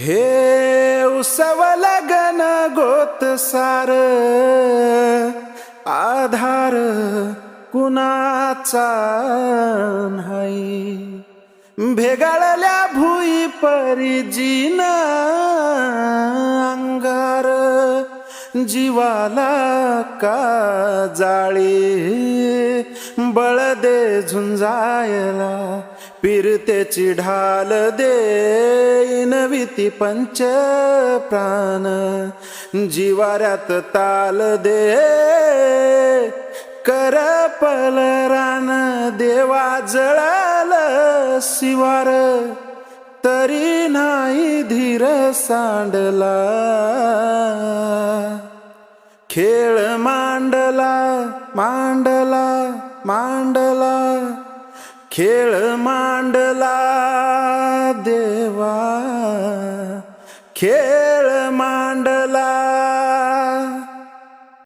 हे उसव लगन गोत सार आधार कुणाचा नाही, भेगाळल्या भुई परी जीन अंगार, जीवाला का जाळी बळ दे झुंजायला, पिरतेची ढाल दे नविती पंच प्राण, जिवाऱ्यात ताल दे कर पलरान, देवा जळाल शिवार तरी नाही धीर सांडला, खेळ मांडला मांडला मांडला, खेळ मांडला देवा खेळ